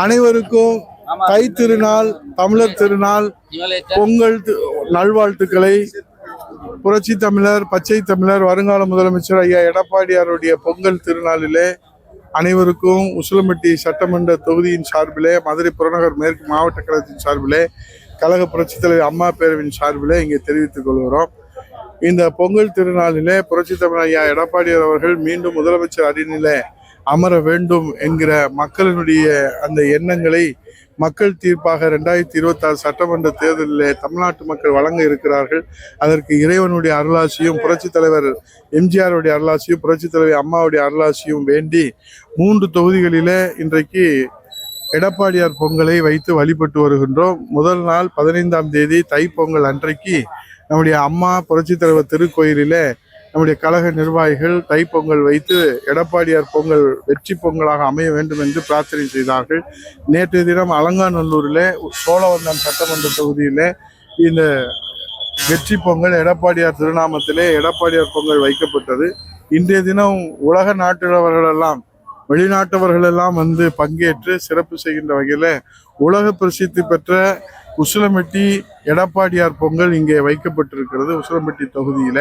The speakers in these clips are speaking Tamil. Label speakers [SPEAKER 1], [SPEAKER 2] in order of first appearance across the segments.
[SPEAKER 1] அனைவருக்கும் தை திருநாள், தமிழர் திருநாள், பொங்கல் நல்வாழ்த்துக்களை புரட்சி தமிழர், பச்சை தமிழர், வருங்கால முதலமைச்சர் ஐயா எடப்பாடியாருடைய பொங்கல் திருநாளிலே அனைவருக்கும் உசிலம்பட்டி சட்டமன்ற தொகுதியின் சார்பிலே, மதுரை புறநகர் மேற்கு மாவட்ட கழகத்தின் சார்பிலே, கழக புரட்சி தலைவர் அம்மா பேரவின் சார்பிலே இங்கே தெரிவித்துக் கொள்கிறோம். இந்த பொங்கல் திருநாளிலே புரட்சி தமிழர் ஐயா எடப்பாடியார் அவர்கள் மீண்டும் முதலமைச்சர் அரியணையிலே அமர வேண்டும் என்கிற மக்களினுடைய அந்த எண்ணங்களை மக்கள் தீர்ப்பாக 2026 சட்டமன்ற தேர்தலிலே தமிழ்நாட்டு மக்கள் வழங்க இருக்கிறார்கள். அதற்கு இறைவனுடைய அருளாசியும், புரட்சி தலைவர் எம்ஜிஆருடைய அருளாசியும், புரட்சி தலைவர் அம்மாவுடைய அருளாசியும் வேண்டி 3 தொகுதிகளிலே இன்றைக்கு எடப்பாடியார் பொங்கலை வைத்து வழிபட்டு வருகின்றோம். முதல் நாள் 15ஆம் தேதி தைப்பொங்கல் அன்றைக்கு நம்முடைய அம்மா புரட்சி தலைவர் திருக்கோயிலிலே நம்முடைய கழக நிர்வாகிகள் தைப்பொங்கல் வைத்து எடப்பாடியார் பொங்கல் வெற்றி பொங்கலாக அமைய வேண்டும் என்று பிரார்த்தனை செய்தார்கள். நேற்றைய தினம் அலங்காநல்லூரிலே சோழவந்தான் சட்டமன்ற தொகுதியிலே இந்த வெற்றி பொங்கல் எடப்பாடியார் திருநாமத்திலே எடப்பாடியார் பொங்கல் வைக்கப்பட்டது. இன்றைய தினம் உலக நாட்டவர்களெல்லாம், வெளிநாட்டவர்களெல்லாம் வந்து பங்கேற்று சிறப்பு செய்கின்ற வகையில் உலக பிரசித்தி பெற்ற உசிலம்பட்டி எடப்பாடியார் பொங்கல் இங்கே வைக்கப்பட்டிருக்கிறது. உசிலம்பட்டி தொகுதியில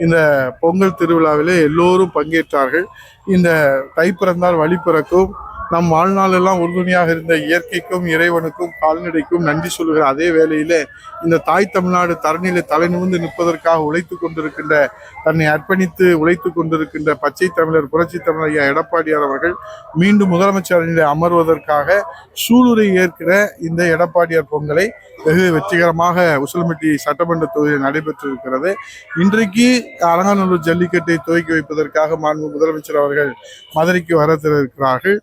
[SPEAKER 1] இந்த பொங்கல் திருவிழாவிலே எல்லோரும் பங்கேற்றார்கள். இந்த தை பிறந்தால் வழி பிறக்கும், நம் வாழ்நாளெல்லாம் உறுதுணையாக இருந்த இயற்கைக்கும் இறைவனுக்கும் கால்நடைக்கும் நன்றி சொல்கிற அதே வேளையிலே இந்த தாய் தமிழ்நாடு தரணியிலே தலை நிமிர்ந்து நிற்பதற்காக உழைத்து கொண்டிருக்கின்ற, தன்னை அர்ப்பணித்து உழைத்து கொண்டிருக்கின்ற பச்சை தமிழர், புரட்சி தமிழர் ஐயா எடப்பாடியார் அவர்கள் மீண்டும் முதலமைச்சர் அமர்வதற்காக சூளுரை ஏற்கிற இந்த எடப்பாடியார் பொங்கலை வெகு வெற்றிகரமாக உசிலம்பட்டி சட்டமன்ற தொகுதியில் நடைபெற்றிருக்கிறது. இன்றைக்கு அலங்காநல்லூர் ஜல்லிக்கட்டை துவக்கி வைப்பதற்காக மாண்பு முதலமைச்சர் அவர்கள் மதுரைக்கு வரத்திருக்கிறார்கள்.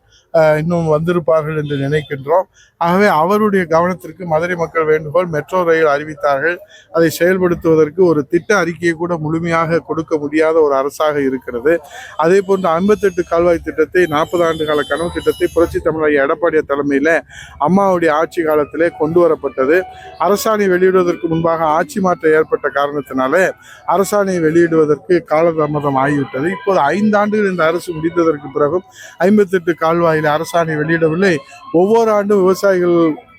[SPEAKER 1] இன்னும் வந்திருப்பார்கள் என்று நினைக்கின்றோம். ஆகவே அவருடைய கவனத்திற்கு மதுரை மக்கள் வேண்டுகோள், மெட்ரோ ரயில் அறிவித்தார்கள். அதை செயல்படுத்துவதற்கு ஒரு திட்ட அறிக்கையை கூட முழுமையாக கொடுக்க முடியாத ஒரு அரசாக இருக்கிறது. அதே போன்று 58 கால்வாய் திட்டத்தை, 40 ஆண்டு கால கனவு திட்டத்தை புரட்சி தமிழர் எடப்பாடியார் தலைமையில் அம்மாவுடைய ஆட்சி காலத்திலே கொண்டு வரப்பட்டது. அரசாணை வெளியிடுவதற்கு முன்பாக ஆட்சி மாற்றம் ஏற்பட்ட காரணத்தினாலே அரசாணை வெளியிடுவதற்கு காலதாமதம் ஆகிவிட்டது. இப்போது 5 ஆண்டுகள் இந்த அரசு முடிந்ததற்கு பிறகும் 58 கால்வாய் அரசாணை வெளியிடவில்லை. ஒவ்வொரு ஆண்டும் விவசாயிகள்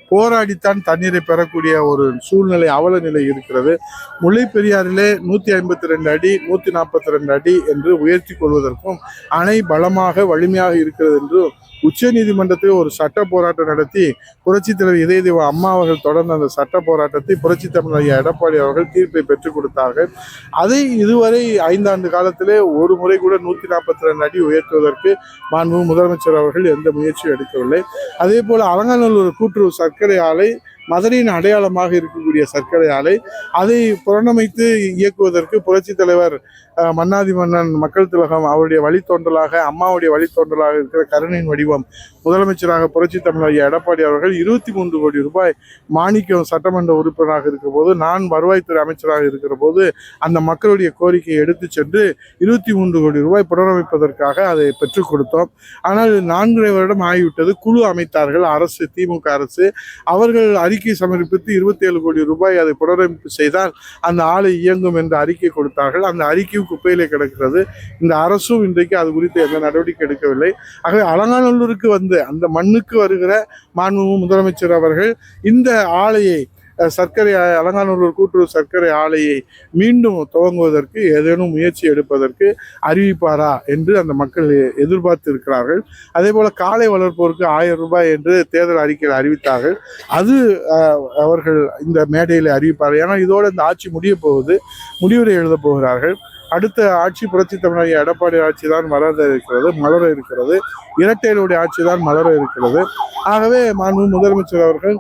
[SPEAKER 1] போராடித்தான் தண்ணீரை பெறக்கூடிய ஒரு சூழ்நிலை, அவல நிலை இருக்கிறது. முல்லை பெரியாறிலே 152 அடி 142 அடி என்று உயர்த்தி கொள்வதற்கும் அணை பலமாக வலிமையாக இருக்கிறது என்று உச்ச நீதிமன்றத்தில் ஒரு சட்ட போராட்டம் நடத்தி புரட்சி தலைவர் இதய தெய்வ அம்மா அவர்கள் தொடர்ந்த அந்த சட்ட போராட்டத்தை புரட்சி தமிழர் எடப்பாடி அவர்கள் தீர்ப்பை பெற்றுக் கொடுத்தார்கள். அதை இதுவரை 5 ஆண்டு காலத்திலே ஒரு முறை கூட 142 அடி உயர்த்துவதற்கு மாண்பு முதலமைச்சர் அவர்கள் எந்த முயற்சியும் எடுக்கவில்லை. அதே போல அலங்காநல்லூர் கூட்டுறவு சர்க்கரை ஆலை, மதுரையின் அடையாளமாக இருக்கக்கூடிய சர்க்கரை ஆலை, அதை புறணமைத்து இயக்குவதற்கு புரட்சி தலைவர் மன்னாதி மன்னன் மக்கள் திலகம் அவருடைய வழித்தோன்றலாக, அம்மாவுடைய வழித்தோன்றலாக இருக்கிற கருணையின் வடிவம் முதலமைச்சராக புரட்சி தமிழர் எடப்பாடி அவர்கள் 23 கோடி ரூபாய் மாணிக்கம் சட்டமன்ற உறுப்பினராக இருக்கிற போது, நான் வருவாய்த்துறை அமைச்சராக இருக்கிற போது அந்த மக்களுடைய கோரிக்கையை எடுத்து சென்று 23 கோடி ரூபாய் புனரமைப்பதற்காக அதை பெற்றுக் கொடுத்தோம். ஆனால் 4 வருடம் ஆகிவிட்டது. குழு அமைத்தார்கள் அரசு, திமுக அரசு. அவர்கள் அறிக்கை சமர்ப்பித்து 27 கோடி ரூபாய் அதை புனரமைப்பு செய்தால் அந்த ஆலை இயங்கும் என்று அறிக்கை கொடுத்தார்கள். அந்த அறிக்கையும் குப்பையிலே கிடக்கிறது. இந்த அரசும் இன்றைக்கு அது குறித்து எந்த நடவடிக்கை எடுக்கவில்லை. ஆகவே அலங்காநல்லூருக்கு வந்து அந்த மண்ணுக்கு வருகிற மாண்பு முதலமைச்சர் அவர்கள் இந்த ஆலையை, சர்க்கரை அலங்காநல்லூர் கூட்டுறவு சர்க்கரை ஆலையை மீண்டும் துவங்குவதற்கு ஏதேனும் முயற்சி எடுப்பதற்கு அறிவிப்பாரா என்று அந்த மக்கள் எதிர்பார்த்து இருக்கிறார்கள். அதே போல காளை வளர்ப்போருக்கு 1000 ரூபாய் என்று தேர்தல் அறிக்கையில் அறிவித்தார்கள். அது அவர்கள் இந்த மேடையில் அறிவிப்பார்கள். ஏன்னா இதோடு இந்த ஆட்சி முடிய போகுது, முடிவுரை எழுத போகிறார்கள். அடுத்த ஆட்சி புரட்சி தமிழர் எடப்பாடி ஆட்சி தான் மலர இருக்கிறது. இரட்டையருடைய ஆட்சி தான் மலர இருக்கிறது. ஆகவே மாண்பு முதலமைச்சர் அவர்கள்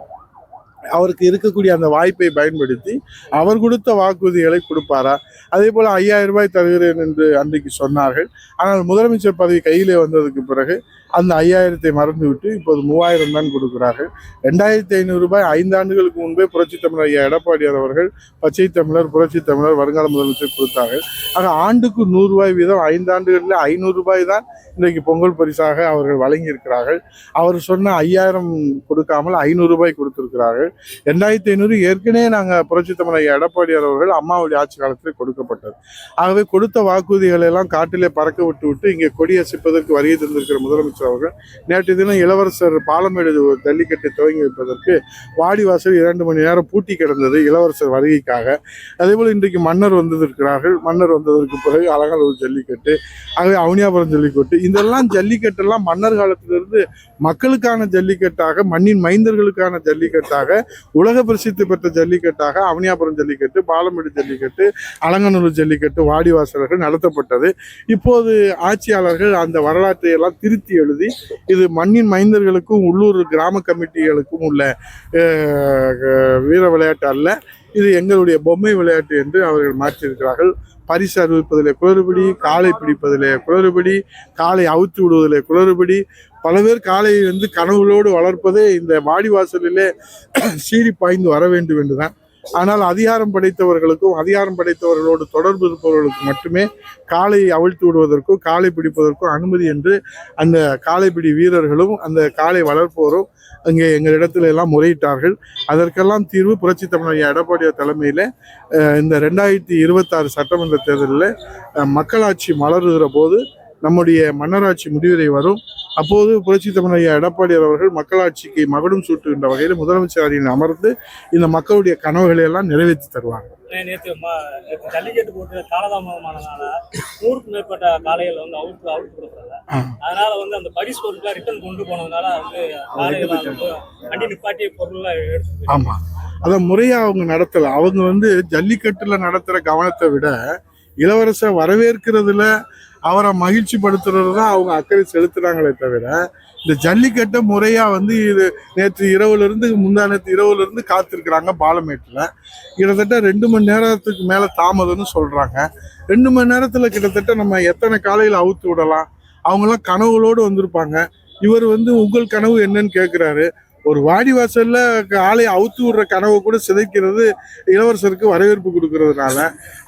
[SPEAKER 1] அவருக்கு இருக்கக்கூடிய அந்த வாய்ப்பை பயன்படுத்தி அவர் கொடுத்த வாக்குறுதிகளை கொடுப்பாரா? அதே போல் 5000 ரூபாய் தருகிறேன் என்று அன்றைக்கு சொன்னார்கள். ஆனால் முதலமைச்சர் பதவி கையிலே வந்ததுக்கு பிறகு அந்த 5000-ஐ மறந்துவிட்டு இப்போது 3000 தான் கொடுக்கிறார்கள். 2500 ரூபாய் 5 ஆண்டுகளுக்கு முன்பே புரட்சி தமிழர் ஐயா எடப்பாடியார் அவர்கள் பச்சை தமிழர், புரட்சி தமிழர், வருங்கால முதலமைச்சர் கொடுத்தார்கள். ஆக ஆண்டுக்கு 100 ரூபாய் வீதம் 5 ஆண்டுகளில் 500 ரூபாய் தான் இன்றைக்கு பொங்கல் பரிசாக அவர்கள் வழங்கியிருக்கிறார்கள். அவர் சொன்ன 5000 கொடுக்காமல் 500 ரூபாய் கொடுத்திருக்கிறார்கள். கொடுத்தார்கள். 2500 ஏற்கனவே நாங்கள் புரட்சி தமிழர் ஐயா எடப்பாடியார் அவர்கள் அம்மாவுடைய ஆட்சி காலத்தில் கொடுக்கப்பட்டது. ஆகவே கொடுத்த வாக்குறுதிகளை எல்லாம் காட்டிலே பறக்க விட்டு இங்கே கொடியசைப்பதற்கு வருகை தந்திருக்கிற முதலமைச்சர் அவர்கள் நேற்று தினம் இளவரசர் பாலமேடு ஜல்லிக்கட்டை துவங்கி வைப்பதற்கு வாடிவாசல் 2 மணி நேரம் பூட்டி கிடந்தது இளவரசர் வருகைக்காக. அதேபோல் இன்றைக்கு மன்னர் வந்திருக்கிறார்கள். மன்னர் வந்ததற்கு பிறகு அலங்காநல்லூர் ஜல்லிக்கட்டு, ஆகவே அவனியாபுரம் ஜல்லிக்கட்டு, இதெல்லாம் ஜல்லிக்கட்டெல்லாம் மன்னர் காலத்திலிருந்து மக்களுக்கான ஜல்லிக்கட்டாக, மண்ணின் மைந்தர்களுக்கான ஜல்லிக்கட்டாக, உலக பிரசித்தி பெற்ற ஜல்லிக்கட்டாக அவனியாபுரம் ஜல்லிக்கட்டு, பாலமேடு ஜல்லிக்கட்டு, அலங்காநல்லூர் ஜல்லிக்கட்டு வாடிவாசல்கள் நடத்தப்பட்டது. இப்போது ஆட்சியாளர்கள் அந்த வரலாற்றை எல்லாம் திருத்தி எழுதி இது மண்ணின் மைந்தர்களுக்கும் உள்ளூர் கிராம கமிட்டிகளுக்கும் உள்ள வீர விளையாட்டு அல்ல, இது எங்களுடைய பொம்மை விளையாட்டு என்று அவர்கள் மாற்றியிருக்கிறார்கள். பரிசு அறிவிப்பதிலே குளறுபடி, காளை பிடிப்பதிலே குளறுபடி, காளை அவுத்து விடுவதிலே குளறுபடி, பல பேர் காளையை கனவுகளோடு வளர்ப்பதே இந்த வாடிவாசலிலே சீறி பாய்ந்து வர வேண்டும் என்றுதான். ஆனால் அதிகாரம் படைத்தவர்களுக்கும் அதிகாரம் படைத்தவர்களோடு தொடர்பு இருப்பவர்களுக்கு மட்டுமே காளையை அவிழ்த்து விடுவதற்கும் காளை பிடிப்பதற்கும் அனுமதி என்று அந்த காளைப்பிடி வீரர்களும் அந்த காளை வளர்ப்போரும் அங்கே எங்களிடத்துல எல்லாம் முறையிட்டார்கள். அதற்கெல்லாம் தீர்வு புரட்சி தமிழர் ஐயா எடப்பாடியார் தலைமையில் இந்த 2026 சட்டமன்ற தேர்தலில் மக்களாட்சி மலருகிற போது நம்முடைய மன்னராட்சி முடிவுரை வரும். அப்போது புரட்சி தமிழர் ஐயா எடப்பாடியார் அவர்கள் மக்களாட்சிக்கு மகுடம் சூட்டுகின்ற வகையில் முதலமைச்சர் அறையில் அமர்ந்து இந்த மக்களுடைய கனவுகளை எல்லாம் நிறைவேற்றி தருவாங்க.
[SPEAKER 2] நேற்று ஜல்லிக்கட்டு போட்டு காலதாமதமானதால 100க்கும் மேற்பட்ட காளைகள் அவுட் கொடுக்குறாங்க. அதனால அந்த பரிசு பொருட்களை ரிட்டர்ன் கொண்டு போனதுனால காளைகள் வண்டி நிப்பாட்டிய பொருள்லாம் எடுத்து.
[SPEAKER 1] ஆமா, அதை முறையா அவங்க நடத்தல. அவங்க ஜல்லிக்கட்டுல நடத்துற கவனத்தை விட இளவரசர் வரவேற்கிறதுல அவரை மகிழ்ச்சி படுத்துறது தான் அவங்க அக்கறை செலுத்துறாங்களே தவிர இந்த ஜல்லிக்கட்டை முறையா இது நேற்று இரவுல இருந்து காத்திருக்கிறாங்க. பாலமேட்டில் கிட்டத்தட்ட 2 மணி நேரத்துக்கு மேல தாமதம்னு சொல்றாங்க. 2 மணி நேரத்துல கிட்டத்தட்ட நம்ம எத்தனை காலையில் அவுத்து விடலாம்? அவங்கெல்லாம் கனவுகளோடு வந்திருப்பாங்க. இவர் உங்கள் கனவு என்னன்னு கேட்கிறாரு. ஒரு வாடிவாசல்ல ஆளை அவுத்து விடுற கனவை கூட சிதைக்கிறது இளவரசருக்கு வரவேற்பு கொடுக்கறதுனால.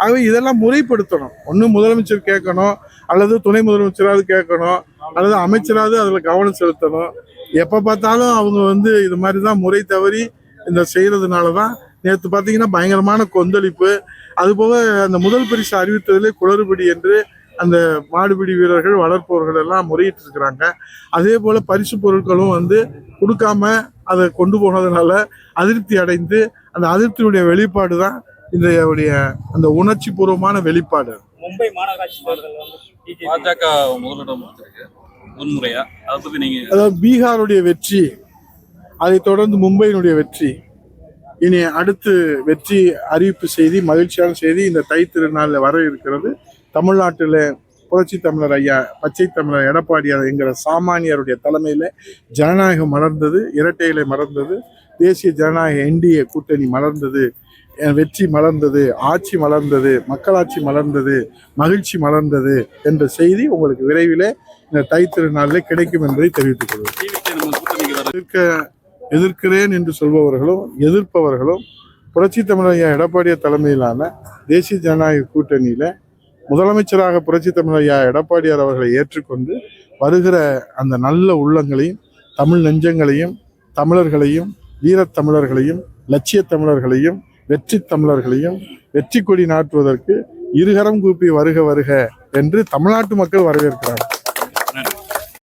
[SPEAKER 1] ஆகவே இதெல்லாம் முறைப்படுத்தணும். ஒன்று முதலமைச்சர் கேட்கணும், அல்லது துணை முதலமைச்சராவது கேட்கணும், அல்லது அமைச்சராவது அதில் கவனம் செலுத்தணும். எப்போ பார்த்தாலும் அவங்க இது மாதிரி தான் முறை தவறி இந்த செய்கிறதுனால தான் நேற்று பார்த்தீங்கன்னா பயங்கரமான கொந்தளிப்பு. அதுபோக அந்த முதல் பரிசு அறிவித்ததிலே குளறுபடி என்று அந்த மாடுபிடி வீரர்கள் வளர்ப்பவர்கள் எல்லாம் முறையிட்டு இருக்கிறாங்க. அதே போல பரிசு பொருட்களும் கொடுக்காம அதை கொண்டு போனதுனால அதிருப்தி அடைந்து அந்த அதிருப்தியுடைய வெளிப்பாடு தான் இந்த அந்த உணர்ச்சி பூர்வமான வெளிப்பாடு.
[SPEAKER 2] மும்பை மாநகராட்சி
[SPEAKER 3] பாஜக முதலிடம் முன்முறையா அதை பத்தி நீங்க,
[SPEAKER 1] அதாவது பீகாருடைய வெற்றி, அதை தொடர்ந்து மும்பையினுடைய வெற்றி, இனி அடுத்து வெற்றி அறிவிப்பு செய்தி, மகிழ்ச்சியான செய்தி இந்த தை திருநாளில் வர இருக்கிறது. தமிழ்நாட்டில் புரட்சி தமிழர் ஐயா பச்சை தமிழர் எடப்பாடியார் என்கிற சாமானியருடைய தலைமையில் ஜனநாயகம் மலர்ந்தது, இரட்டை இலை மலர்ந்தது, தேசிய ஜனநாயக NDA கூட்டணி மலர்ந்தது, வெற்றி மலர்ந்தது, ஆட்சி மலர்ந்தது, மக்களாட்சி மலர்ந்தது, மகிழ்ச்சி மலர்ந்தது என்ற செய்தி உங்களுக்கு விரைவில் இந்த தை திருநாளில் கிடைக்கும் என்பதை தெரிவித்துக் கொள்வோம். எதிர்க்கிறேன் என்று சொல்பவர்களும் எதிர்ப்பவர்களும் புரட்சி தமிழர் ஐயா எடப்பாடியார் தலைமையிலான தேசிய ஜனநாயக கூட்டணியில் முதலமைச்சராக புரட்சி தமிழர் ஐயா எடப்பாடியார் அவர்களை ஏற்றுக்கொண்டு வருகிற அந்த நல்ல உள்ளங்களையும் தமிழ் நெஞ்சங்களையும் தமிழர்களையும் வீரத்தமிழர்களையும் லட்சிய தமிழர்களையும் வெற்றி தமிழர்களையும் வெற்றி கொடி நாட்டுவதற்கு இருகரம் கூப்பி வருக வருக என்று தமிழ்நாட்டு மக்கள் வரவேற்கிறார்கள்.